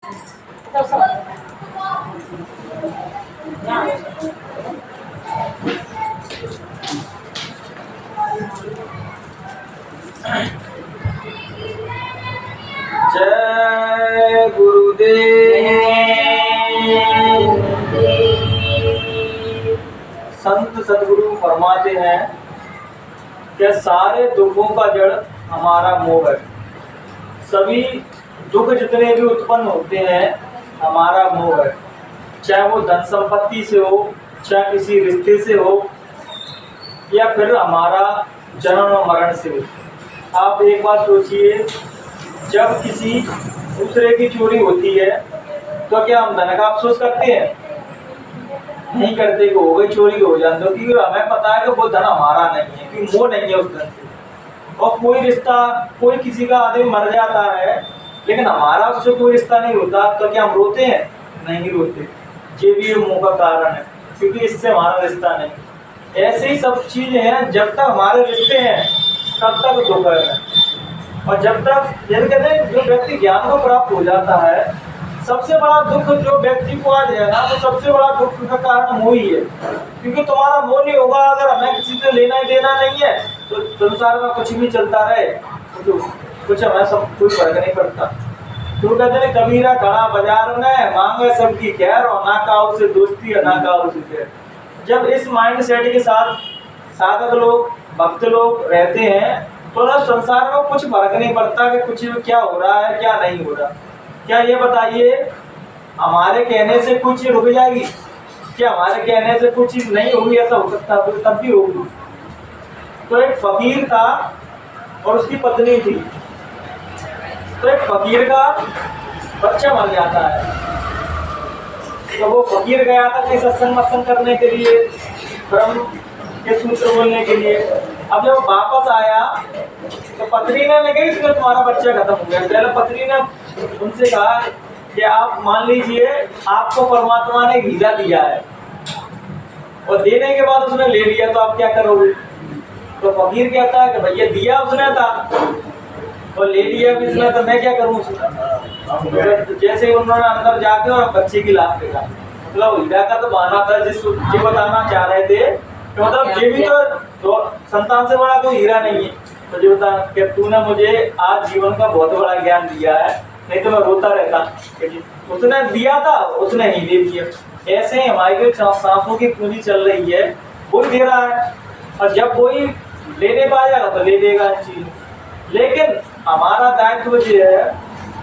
जय गुरुदेव। संत सदगुरु फरमाते हैं कि सारे दुखों का जड़ हमारा मोह है। सभी दुख जितने भी उत्पन्न होते हैं हमारा मोह है, चाहे वो धन संपत्ति से हो, चाहे किसी रिश्ते से हो, या फिर हमारा जन्म और मरण से हो। आप एक बात सोचिए, जब किसी दूसरे की चोरी होती है तो क्या हम धन का अफसोस करते हैं? नहीं करते कि हो गई चोरी हो जाए, तो क्योंकि हमें पता है कि वो धन हमारा नहीं है, क्योंकि मोह नहीं है उस धन से। और कोई रिश्ता, कोई किसी का आदमी मर जाता है लेकिन हमारा उससे कोई रिश्ता नहीं होता, तो क्या हम रोते हैं? नहीं रोते। ये भी मोह का कारण है, क्योंकि इससे हमारा रिश्ता नहीं। ऐसे ही सब चीजें हैं, जब तक हमारे रिश्ते हैं तब तक दुख है। और जब तक, जैसे कहते हैं, जो व्यक्ति ज्ञान को प्राप्त हो जाता है, सबसे बड़ा दुख जो व्यक्ति को आ जाए ना, तो सबसे बड़ा दुख का कारण मोह ही है। क्योंकि तुम्हारा मोह नहीं होगा, अगर हमें किसी से लेना ही देना नहीं है तो संसार में कुछ भी चलता रहे, कुछ हमें सब कुछ फर्क नहीं पड़ता। तो कहते हैं कबीरा खड़ा बाजार में, मांगे सबकी खैर, और ना काऊ से दोस्ती है ना काऊ से खैर। जब इस माइंड सेट के साथ साधक लोग, भक्त लोग रहते हैं तो ना संसार में कुछ फर्क नहीं पड़ता कि कुछ क्या हो रहा है क्या नहीं हो रहा। क्या ये बताइए, हमारे कहने से कुछ रुक जाएगी? क्या हमारे कहने से कुछ नहीं होगी? ऐसा हो सकता है? तब भी होगी। तो एक फकीर था और उसकी पत्नी थी। तो एक फकीर का बच्चा मर जाता है, तो वो फकीर गया था कहीं सत्संग वत्संग करने के लिए, ब्रह्म के सूत्र बोलने के लिए। अब जब वापस आया तो पत्नी ने कही कि तुम्हारा बच्चा खत्म हो गया। पहले पत्नी ने उनसे कहा कि आप मान लीजिए आपको परमात्मा ने हीरा दिया है, और देने के बाद उसने ले लिया, तो आप क्या करोगे? तो फकीर कहता है कि भैया दिया उसने था और ले लिया भी उसने, तो मैं क्या करूँ उसने? तो जैसे उन्होंने अंदर जाके और बच्चे की लाश देखा, मतलब हीरा का तो बहाना था, जिसको बताना चाह रहे थे तो मतलब ये भी तो संतान से बड़ा कोई हीरा नहीं है। तो जो बता कि तूने मुझे आज जीवन का बहुत बड़ा ज्ञान दिया है, नहीं तो मैं रोता रहता। उसने दिया था, उसने ही दे दिया। ऐसे ही हमारी सांसों की पूंजी चल रही है, वो दे रहा है, और जब कोई लेने पाएगा तो ले लेगा चीज। लेकिन हमारा दायित्व ये है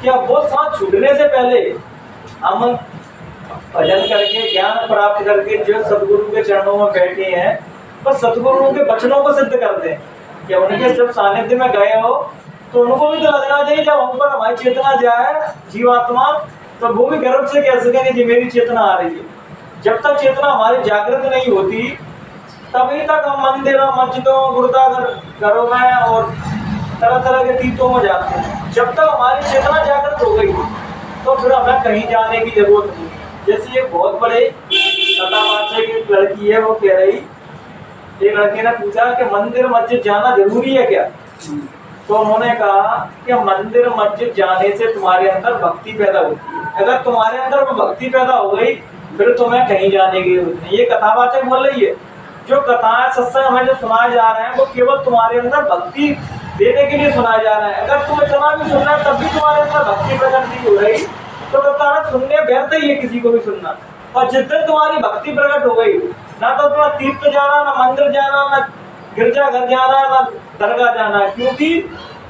कि अब वो सांस छूटने से पहले हम भजन करके, ज्ञान प्राप्त करके, जो सदगुरु के चरणों में बैठे हैं, बस सदगुरुओं के वचनों को सिद्ध करते हैं। कि उनके जब सानिध्य में गए हो तो उनको भी तो लगना चाहिए, जब हम पर हमारी चेतना जाए जीवात्मा, तो वो भी गर्व से कह सकेंगे कि मेरी चेतना आ रही है। जब तक चेतना हमारी जागृत नहीं होती तभी तक हम मंदिरों, मस्जिदों, गुरुद्वारों में और तरह तरह के तीर्थों में जाते हैं। जब तक हमारी चेतना जागृत हो गई तो फिर हमें कहीं जाने की जरूरत नहीं। जैसे एक बहुत बड़े कथावाचक की लड़की है, वो कह रही, एक लड़के ने पूछा कि मंदिर मस्जिद जाना जरूरी है क्या? तो उन्होंने कहा कि मंदिर मस्जिद जाने से तुम्हारे अंदर भक्ति पैदा होती है। अगर तुम्हारे अंदर भक्ति पैदा हो गई फिर तुम्हें कहीं जाने की जरूरत नहीं। ये कथावाचक बोल रही है। जो कथाएं, सत्संग हमें जो सुनाए जा रहे हैं वो केवल तुम्हारे अंदर भक्ति देने के लिए सुनाया जा रहा है। अगर तुम्हें इतना भी सुनना है तब भी तुम्हारे अंदर भक्ति प्रकट नहीं हो रही तो बताना सुनने व्यर्थ ही है किसी को भी सुनना। और जिस दिन तुम्हारी भक्ति प्रकट हो गई, ना तो तुम्हें तीर्थ जाना, ना मंदिर जाना, ना गिरजा घर जाना, ना दरगाह जाना, क्योंकि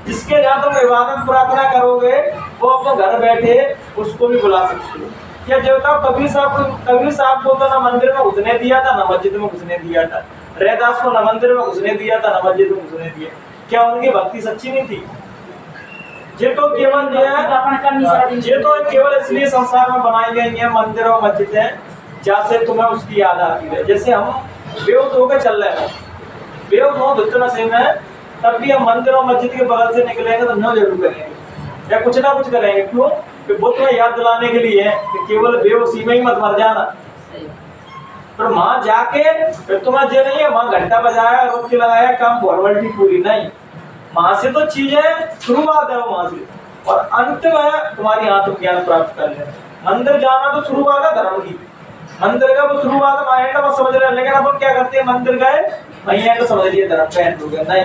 जिसके जहाँ तुम इबादत प्रार्थना करोगे वो अपने घर बैठे उसको भी बुला सकते हो। या देवता कबीर साहब को तो ना मंदिर में घुसने दिया था ना मस्जिद में घुसने दिया था। रैदास को ना मंदिर में घुसने दिया था ना मस्जिद में घुसने दिया। क्या उनकी भक्ति सच्ची नहीं थी? ये तो केवल ये तो केवल इसलिए संसार में बनाई गई है मंदिर और मस्जिदें, जहाँ से तुम्हें उसकी याद आती है। जैसे हम बेहोश होकर चल रहे हैं, बेहोश हो धुत नशे में, तब भी हम मंदिर और मस्जिद के बगल से निकलेंगे तो नो जरूर करेंगे या कुछ ना कुछ करेंगे। क्यों? कि वो तुम्हें याद दिलाने के लिए है कि केवल बेहोशी में ही मत मर जाना। पर वहां जाके फिर तुम्हें जो नहीं है वहां घंटा बजाया, रुक लगाया, काम फॉर्मेलिटी पूरी नहीं। वहां से तो चीजें शुरुआत है, वहां से और अंत में तुम्हारी आत्मज्ञान प्राप्त कर ले। मंदिर जाना तो शुरुआत है धर्म की, मंदिर का वो शुरुआत है माइंड में समझ रहे हैं, लेकिन अपन क्या करते हैं, मंदिर गए वहीं तो समझ लिए धर्म का एंड हो गया। नहीं,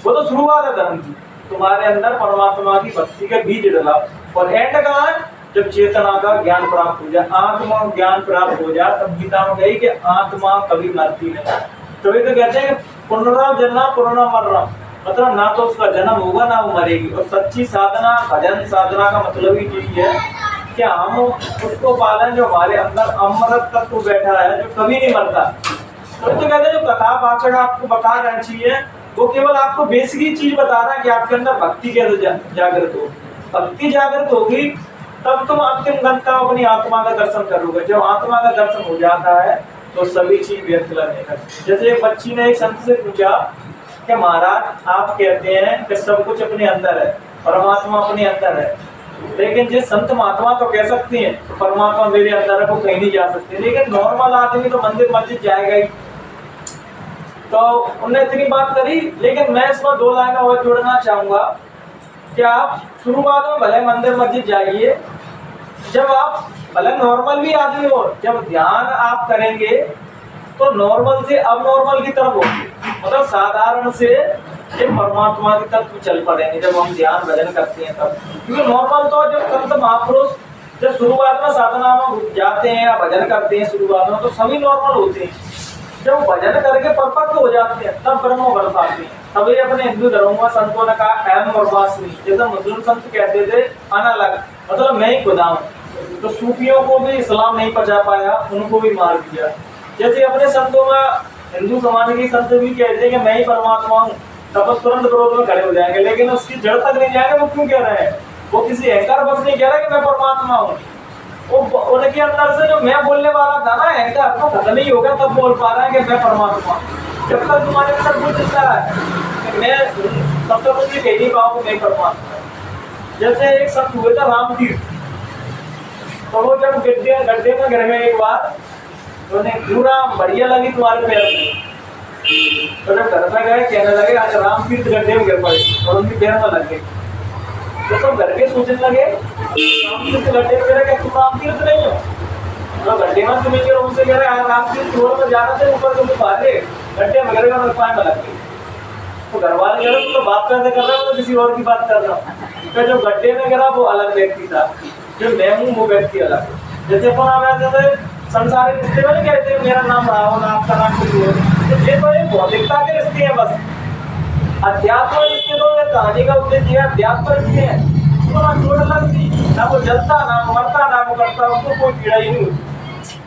वो तो शुरुआत है धर्म की। तुम्हारे अंदर परमात्मा की भक्ति का बीज डला और एंड कहाँ है, जब चेतना का ज्ञान प्राप्त हो जाए, आत्मा ज्ञान प्राप्त हो जाए, तब गीता में कही कि आत्मा कभी मरती नहीं। तभी तो कहते हैं कि पुनर्जन्म पुनर्मरणम, मतलब ना तो उसका जन्म होगा ना वो मरेगी। और सच्ची साधना, भजन साधना का मतलब ही यही है कि हम उसको पालन जो हमारे अंदर अमृत तत्व बैठा है, जो कभी नहीं मरता। तो कहते हैं जो कथा वाचक आपको बता रहना चाहिए, वो केवल आपको बेसिक चीज बता रहा है कि आपके अंदर भक्ति कैसे जागृत हो। भक्ति जागृत होगी तब तुम अंतिम गंतव्य अपनी आत्मा का दर्शन करोगे। जब आत्मा का दर्शन हो जाता है तो सभी चीज व्यर्थ लगने लगती। जैसे एक बच्ची ने एक संत से पूछा कि महाराज आप कहते हैं कि सब कुछ अपने अंदर है, परमात्मा अपने अंदर है, लेकिन जिस संत महात्मा तो कह सकते हैं तो परमात्मा मेरे अंदर है, वो कहीं नहीं जा सकते, लेकिन नॉर्मल आदमी तो मंदिर मस्जिद जाएगा ही। तो उन्होंने इतनी बात करी, लेकिन मैं इसमें 2 लाइन और जोड़ना चाहूंगा कि आप शुरुआत में भले मंदिर मस्जिद जाइए, जब आप भले नॉर्मल भी आदमी हो, जब ध्यान आप करेंगे तो नॉर्मल से अब नॉर्मल की तरफ होगी, मतलब साधारण से ये परमात्मा की तरफ चल पड़ेंगे जब हम ध्यान भजन करते हैं तब। क्योंकि नॉर्मल तो जब संत महापुरुष जब शुरुआत में साधना में जाते हैं या भजन करते हैं शुरुआत में, तो सभी नॉर्मल होते हैं। जब भजन करके परिपक्व हो जाते हैं तब ब्रह्म बन पाते हैं। तभी अपने हिंदू धर्म में संतों ने कहा अहम ब्रह्मास्मि, जैसे मुस्लिम संत कहते थे अनलग, मतलब मैं ही खुदा हूँ। तो सूफियों को भी इस्लाम नहीं पचा पाया, उनको भी मार दिया। जैसे अपने संतों में हिंदू समाज के संत भी कहते हैं कि मैं ही परमात्मा हूँ, तब तुरंत विरोध में खड़े हो जाएंगे, लेकिन उसकी जड़ तक नहीं जाएंगे। वो क्यों कह रहे हैं, वो किसी अहंकार बस नहीं कह रहा कि मैं परमात्मा हूँ। वो उनके अंदर से जो मैं बोलने वाला था ना अहंकार तो खत्म ही होगा, तब बोल पा रहा है कि मैं परमात्मा। जब तक तुम्हारे अंदर कुछ चलता है कि मैं, तब तक मुझे कह नहीं पाऊंगा मैं परमात्मा। जैसे एक संत हुए थे रामतीर्थ, तो वो जब गड्ढे में गिर गए एक बार, तो उन्हें पूरा बढ़िया लगी तुम्हारे पैर में, तो जब घर में गए कहने लगे आज रामतीर्थ गड्ढे में गिर पड़े और उनके पैर में लग गए। तो सब घर के सोचने लगे रामतीर्थ गड्ढे में गिरा, क्या तुम रामतीर्थ नहीं हो? तो गड्ढे में तुम्हें गिरा, उनसे कह रहे रामतीर्थ छोड़ में जाना थे, ऊपर तुम बाहर गड्ढे में गिरेगा और पाए में लग गए। तो घर वाले कह रहे तो बात करते कर रहा हूँ, तो किसी और की बात कर रहा हूँ। तो जो गड्ढे में गिरा वो अलग व्यक्ति था, जो मैं हूँ वो व्यक्ति अलग। जैसे अपन आप संसारिक रिश्ते में नहीं कहते मेरा नाम राहुल, आपका नाम कुछ और, तो ये तो एक भौतिकता के रिश्ते हैं बस। अध्यात्म रिश्ते तो कहानी का उद्देश्य है, अध्यात्म रिश्ते हैं, तो ना चोट लगती, ना वो जलता, ना मरता, ना वो करता, उसको कोई पीड़ा ही नहीं होती।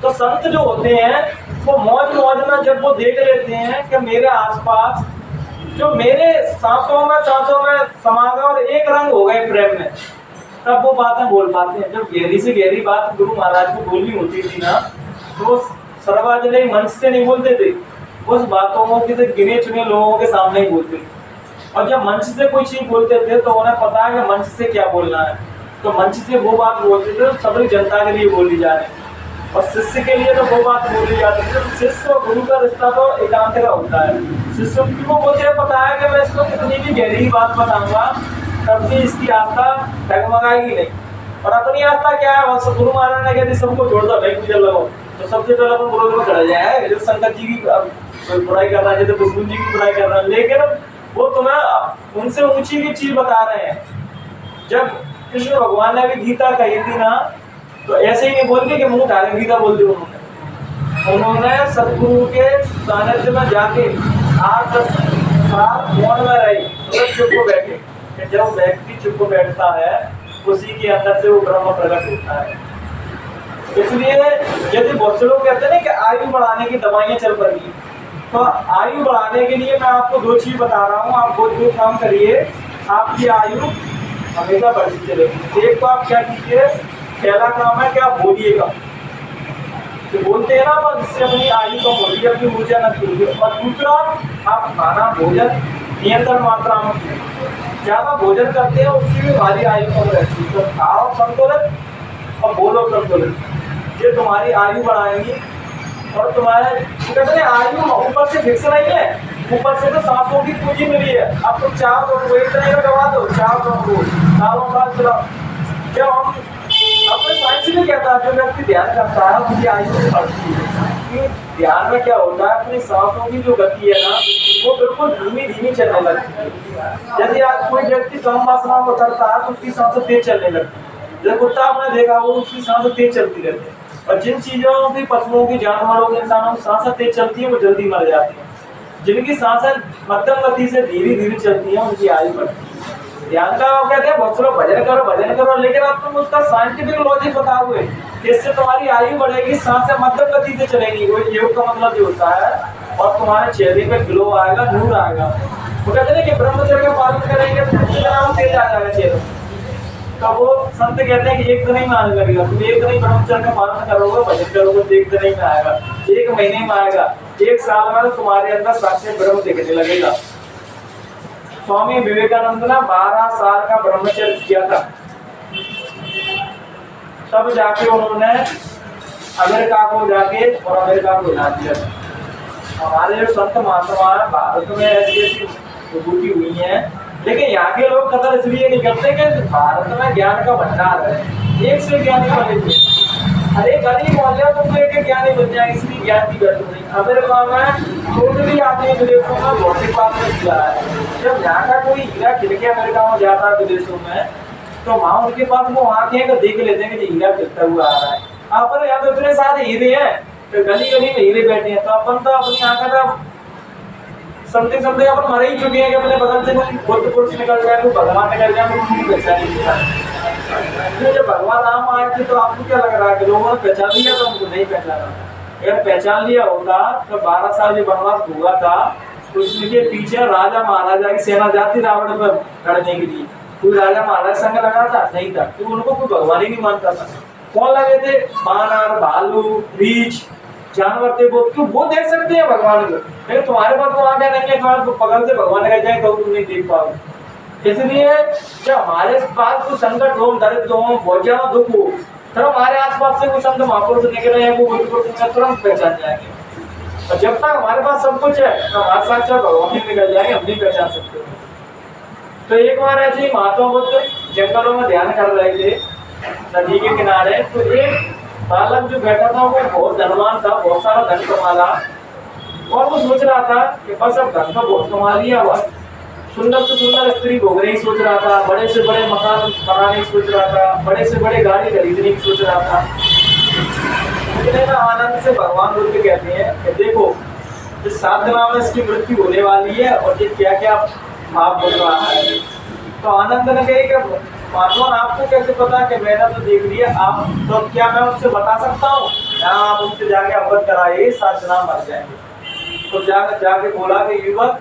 तो संत जो होते हैं वो मौज में जब वो देख लेते हैं कि मेरे आसपास जो मेरे सांसों में समा गए और एक रंग हो गए प्रेम में, तब वो बातें बोल पाते हैं। जब गहरी से गहरी बात गुरु महाराज को बोलनी होती थी ना, तो वो सार्वजनिक मंच से नहीं बोलते थे, उस बातों को किसी गिने चुने लोगों के सामने ही बोलते थे। और जब मंच से कोई चीज बोलते थे तो उन्हें पता है कि मंच से क्या बोलना है, तो मंच से वो बात बोलते थे सभी जनता के लिए बोली जा रही, और शिष्य के लिए तो वो बात बोली जाती है। तो शिष्य और गुरु का रिश्ता तो एकांत का होता है। शिष्य को मुझे पता है कि मैं इसको कितनी भी गहरी बात बताऊंगा तब भी इसकी आस्था डगमगाएगी नहीं। और अपनी आस्था क्या है, बस गुरु महाराज ने कहती सबको छोड़ दो भाई पूजा लगाओ, तो सबसे पहले अपन विरोध में खड़ा जाए। जो शंकर जी की बुराई कर रहा है, जैसे विष्णु जी की बुराई कर रहा है, लेकिन वो तुम्हें उनसे ऊंची की चीज बता रहे हैं। जब कृष्ण भगवान ने भी गीता कही थी ना, तो ऐसे ही नहीं बोलते कि मुंह उठा के गीता बोल दी उन्होंने सदगुरु के सानिध्य में जाके 8-10 साल मौन में रही, तो चुप को बैठे। जब व्यक्ति चुप बैठता है उसी के अंदर से वो ब्रह्म प्रकट होता है। इसलिए यदि बहुत से लोग कहते हैं ना कि आयु बढ़ाने की दवाइयां चल पड़ी, तो आयु बढ़ाने के लिए मैं आपको 2 चीज बता रहा हूँ। आप वो 2 काम करिए, आपकी आयु हमेशा बढ़ती चलेगी। एक तो आप क्या कीजिए, पहला काम है कि आप बोलिएगा, तो बोलते हैं ना अपन, इससे अपनी आयु कम होती है, अपनी ऊर्जा नष्ट होती है। और दूसरा, आप खाना भोजन नियंत्रण मात्रा में, ज्यादा भोजन करते हैं उससे भी हमारी आयु कम रहती है। तो खाओ संतुलित और बोलो संतुलित, ये तुम्हारी आयु बढ़ाएंगी। और तुम्हारे कहते हैं आयु ऊपर से फिक्स नहीं है, ऊपर से तो सांसों की पूंजी मिली है। अब तुम चाहो तो एक तरह का गवा दो, चाहो तो सालों साल चलाओ। जब हम अपने साइंस भी कहता है जो व्यक्ति ध्यान करता है उसकी आयु बढ़ती है। कि ध्यान में क्या होता है, अपनी सांसों की जो गति है ना वो बिल्कुल धीमी धीमी चलने लगती है। यदि आज कोई व्यक्ति कम वासनाओं को करता है तो उसकी सांसें तेज चलने लगती है। जब कुत्ता आपने देखा वो उसकी सांसें तेज चलती रहती है। और जिन चीजों की, पशुओं की, जानवरों की, इंसानों की सांसें तेज चलती है वो जल्दी मर जाती है। जिनकी सांसें मध्यम गति से धीरे धीरे चलती है उनकी आयु बढ़ती है। ध्यान का आप कहते हैं बहुत से लोग भजन करो, लेकिन आप तुम उसका साइंटिफिक लॉजिक बताओगे कि इससे तुम्हारी आयु बढ़ेगी, सांसें मध्यम गति से चलेगी। वो योग का मतलब ये होता है, और तुम्हारे चेहरे पे ग्लो आएगा, नूर आएगा। वो कहते हैं कि ब्रह्मचर्य का पालन करेंगे तो तेज आ जाएगा चेहरे। तो वो संत कहते हैं कि एक दिन ही में आने लगेगा। तुम एक दिन ही ब्रह्मचर्य का पालन करोगे, भजन करोगे तो एक दिन ही में आएगा, एक महीने में आएगा, एक साल में तुम्हारे अंदर साक्षात ब्रह्म दिखने लगेगा। स्वामी विवेकानंद ने 12 साल का ब्रह्मचर्य किया था, तब जाके उन्होंने अमेरिका को जाके और अमेरिका को हिला दिया। हमारे जो संत महात्मा भारत में ऐसी ऐसी विभूति हुई है, लेकिन यहाँ के लोग कदर इसलिए नहीं करते कि भारत में ज्ञान का भंडार है, एक से ज्ञानी बने थे। अरे गरीब मोहल्ला तुम तो एक ज्ञानी बन जाए, इसलिए ज्ञान की जरूरत नहीं। अमेरिका में टोटली आदमी विदेशों में भौतिक बात में खिला है। जब यहाँ का कोई हीरा खिल के अमेरिका में जाता है विदेशों में, तो वहाँ उनके पास वो आके देख लेते हैं कि हीरा खिलता हुआ आ रहा है। अपन यहाँ तो इतने सारे हीरे हैं, तो गली गली में हीरे बैठे हैं, तो अपन तो अपनी आंखों का समथिंग समथिंग अपन मर ही चुके हैं कि अपने बगल से कोई बुद्ध पुरुष निकल जाए, कोई भगवान निकल जाए, कोई किसी पहचान नहीं है। जब भगवान राम आए थे तो आपको क्या लग रहा है कि लोगों ने पहचान लिया, तो उनको नहीं पहचाना। अगर पहचान लिया होता तो 12 साल जो वनवास हुआ था उसके पीछे राजा महाराजा की सेना जाती रावण पर लड़ने के लिए। कोई राजा महाराजा संग लगा था? नहीं था, क्योंकि उनको कोई भगवान ही नहीं मानता था। कौन लगे थे? बानर, भालू, रीछ, जानवर थे। वो देख सकते हैं भगवान को, लेकिन तुम्हारे पास वो आंखें नहीं है, तुम्हारे पकड़ से भगवान लग जाए तो तुम नहीं देख पाओगे। इसलिए जब हमारे पास कोई संकट हो, दरिद्र हो, बहुत ज्यादा दुख हो, तो हमारे आसपास से कोई संत महापुरुष निकले हैं, वो तुरंत पहचान जाएंगे। और जब तक हमारे पास सब कुछ है तो हमारे साथ चाहे भगवान ही निकल जाएंगे, हम नहीं पहचान सकते। तो एक बार ऐसे ही महात्मा बुद्ध जंगलों में ध्यान कर रहे थे नदी के किनारे, तो एक बालक जो बैठा था वो बहुत धनवान था, बहुत सारा धन कमा रहा, और वो सोच रहा था कि बस अब धन तो बहुत कमा लिया, बस सुंदर से सुंदर स्त्री भोगने की सोच रहा था, बड़े से बड़े मकान बनाने की सोच रहा था, बड़े से बड़े गाड़ी खरीदने की सोच रहा था। इतने में आनंद से भगवान बुद्ध कहते हैं कि देखो इस 7 दिनों में इसकी मृत्यु होने वाली है और ये क्या क्या आप बोल रहा है। तो आनंद ने कही कि महात्मा आपको कैसे पता कि मैंने तो देख लिया, आप तो क्या मैं उससे बता सकता हूँ? आप उससे जाके अवगत कराइए, 7 दिन मर जाएंगे। तो जाके बोला कि युवक,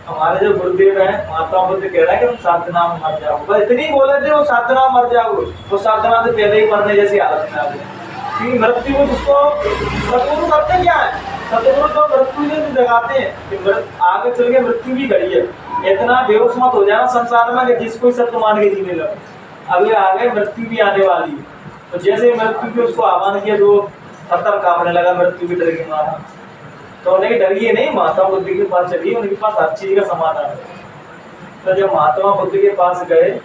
हमारे जो गुरुदेव है महात्मा बुद्ध कह रहा है कि तुम 7 दिन में मर जाओ। बस इतनी बोले थे वो 7 दिन में मर जाओ, वो 7 दिन से पहले ही मरने जैसी हालत में आ गई। क्योंकि मृत्यु जिसको सतगुरु करते क्या है, सतगुरु तो मृत्यु से जगाते हैं कि आगे चल के मृत्यु भी घड़ी है। इतना बेहोश मत हो जाना संसार में कि जिसको सत्य मान के जीने लगे, अगले आगे मृत्यु भी आने वाली है। तो जैसे मृत्यु के उसको आह्वान किया तो पत्थर कांपने लगा, मृत्यु भी डर के मारा। तो उन्हें डरिए नहीं, महात्मा बुद्ध के पास चलिए, उनके पास हर चीज का समाधान है। तो जब महात्मा बुद्ध के पास गए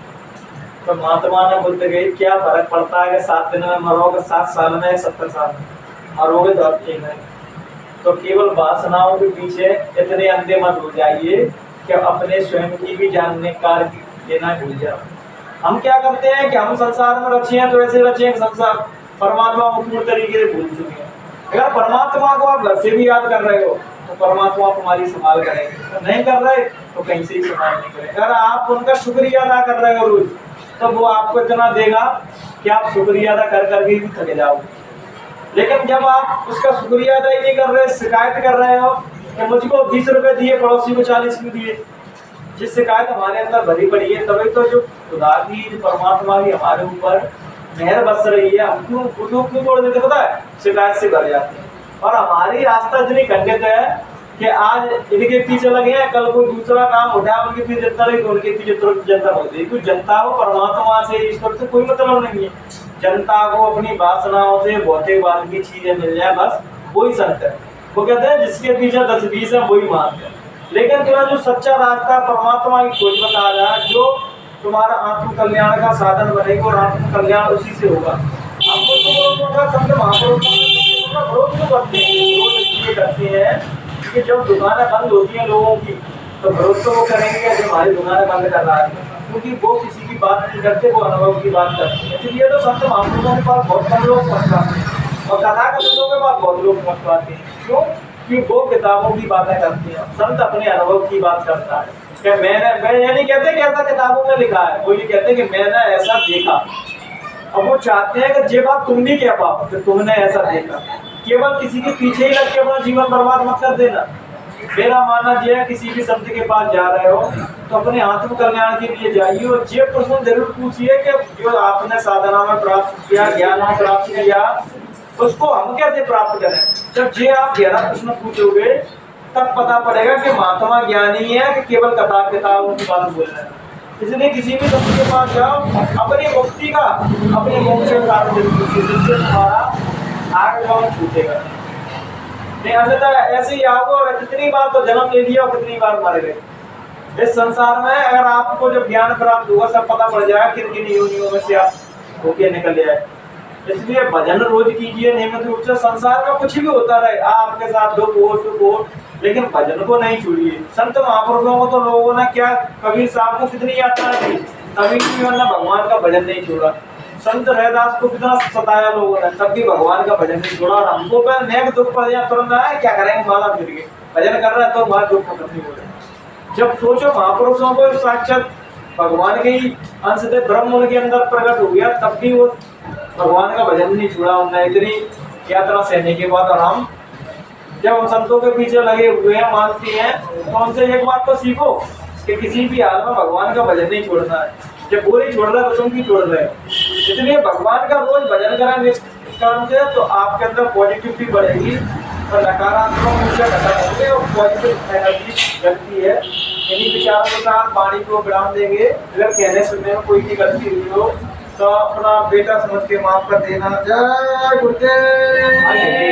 तो महात्मा ने बुद्ध गए, क्या फर्क पड़ता है कि 7 दिन में मरोगे, 7 साल में, 70 साल में मरोगे तो आप ठीक है। तो केवल वासनाओं के पीछे इतने अंधे मत हो जाइए कि अपने स्वयं की भी जानने कार्य लेना भूल जाओ। हम क्या करते हैं कि हम संसार में रचे हैं तो ऐसे रचे हैं संसार परमात्मा को पूर्ण तरीके से भूल चुके हैं। अगर परमात्मा को आप घर से भी याद कर रहे हो तो परमात्मा तुम्हारी संभाल करेंगे, तो नहीं कर रहे तो कहीं से ही संभाल नहीं करेंगे। अगर आप उनका शुक्रिया अदा कर रहे हो रोज, तो वो आपको इतना देगा कि आप शुक्रिया अदा कर करके भी थक जाओगे। लेकिन जब आप उसका शुक्रिया अदा ही नहीं कर रहे, शिकायत कर रहे हो कि मुझको 20 रुपए दिए, पड़ोसी को 40 भी दिए, जिस शिकायत हमारे अंदर भरी पड़ी है, तभी तो जो खुदा की, जो परमात्मा की हमारे ऊपर मेहर बस रही है, हम क्यों छोड़ देते पता है? शिकायत से भर जाते हैं। और हमारी रास्ता इतनी खंडित है कि आज इनके पीछे लगे हैं, कल कोई दूसरा काम उठाया उनके पीछे जनता लगी तो उनके पीछे तुरंत जनता होती है। क्योंकि जनता को परमात्मा से, ईश्वर से कोई मतलब नहीं है। जनता को अपनी वासनाओं से भौतिकवाद की चीजें मिल जाए, बस वही संत है। वो कहते हैं जिसके पीछे 10-20 है वही महान है। लेकिन तुम्हें जो सच्चा रास्ता परमात्मा की खोज बता रहा है, जो तुम्हारा आत्म कल्याण का साधन बनेगा और आत्म कल्याण उसी से होगा। हमको तो संत महापुरुषों का विरोध क्यों करते हैं? विरोध इसलिए करते हैं कि जब दुकानें बंद होती हैं लोगों की, तो विरोध तो वो करेंगे कि हमारी दुकानें बंद कर रहा है, क्योंकि वो किसी की बात नहीं करते, वो अनुभव की बात करते हैं। इसलिए तो संत महापुरुषों के पास बहुत कम लोग पहुँच पाते हैं और कथा कथकों के पास बहुत लोग पहुँच पाते हैं। क्यों? कि वो किताबों की बातें करती हैं, संत अपने अनुभव की बात करता है कि मैं ये नहीं कहते कि ऐसा किताबों में लिखा है, वो ये कहते हैं कि मैंने ऐसा देखा। अब वो चाहते हैं कि ये बात तुम भी कह पाओ कि तुमने ऐसा देखा। केवल किसी के पीछे ही लग के अपना जीवन बर्बाद मत कर देना। मेरा मानना यह है, किसी भी संत के पास जा रहे हो तो अपने आत्म कल्याण के लिए जाइए और ये प्रश्न जरूर पूछिए कि जो आपने साधना में प्राप्त किया, ज्ञान में प्राप्त किया, उसको हम कैसे प्राप्त करें। जब ये आप गहरा प्रश्न पूछोगे तब पता पड़ेगा कि महात्मा ज्ञानी है कि केवल किताबों की बात बोल रहे हैं। इसलिए किसी भी संत के पास जाओ, अपनी मुक्ति का, अपने मोक्ष का कारण पूछिए, जिससे तुम्हारा आगे कौन छूटेगा। नहीं अन्यथा ऐसे ही आओगे और कितनी बार तो जन्म ले लिया और कितनी बार मर गए। इस संसार में अगर आपको जब ज्ञान प्राप्त हुआ सब पता पड़ जाएगा किन किन योनियों में से आप होके निकल आए। इसलिए भजन रोज कीजिए नियमित रूप से। संसार में कुछ भी होता रहे, आपके साथ दुख हो सुख हो, लेकिन भजन को नहीं छोड़िए। संत महापुरुषों को तो लोगों ने क्या, कबीर साहब को कितनी यात्रा की, कभी भी वरना भगवान का भजन नहीं छोड़ा। संत रैदास को कितना सताया लोगों ने, तब भी भगवान का भजन नहीं छोड़ा। और हमको नेक दुख पड़ जाए तुरंत है क्या करेंगे, माला फिर के भजन कर रहे हैं तो हमारे दुख खत्म नहीं हो रहे। जब सोचो महापुरुषों को साक्षात भगवान के ही अंश से ब्रह्म उनके अंदर प्रकट हो गया, तब भी वो भगवान का भजन नहीं छोड़ा उन्होंने, इतनी यात्रा सहने के बाद। और हम जब हम संतों के पीछे लगे हुए हैं, मानते हैं, तो उनसे एक बात तो सीखो कि किसी भी हाल में भगवान का भजन नहीं छोड़ना है। जब वो नहीं छोड़ रहा तो तुम भी छोड़ रहे हो। इसलिए भगवान का रोज भजन करेंगे इस काम से तो आपके अंदर पॉजिटिविटी बढ़ेगी और नकारात्मक ऊर्जा खत्म होगी और पॉजिटिव एनर्जी जगती है। इन्हीं विचारों के साथ वाणी को विराम देंगे। अगर कहने सुनने में कोई भी गलती हुई हो तो अपना बेटा समझ के माफ कर देना। जय गुरुदेव।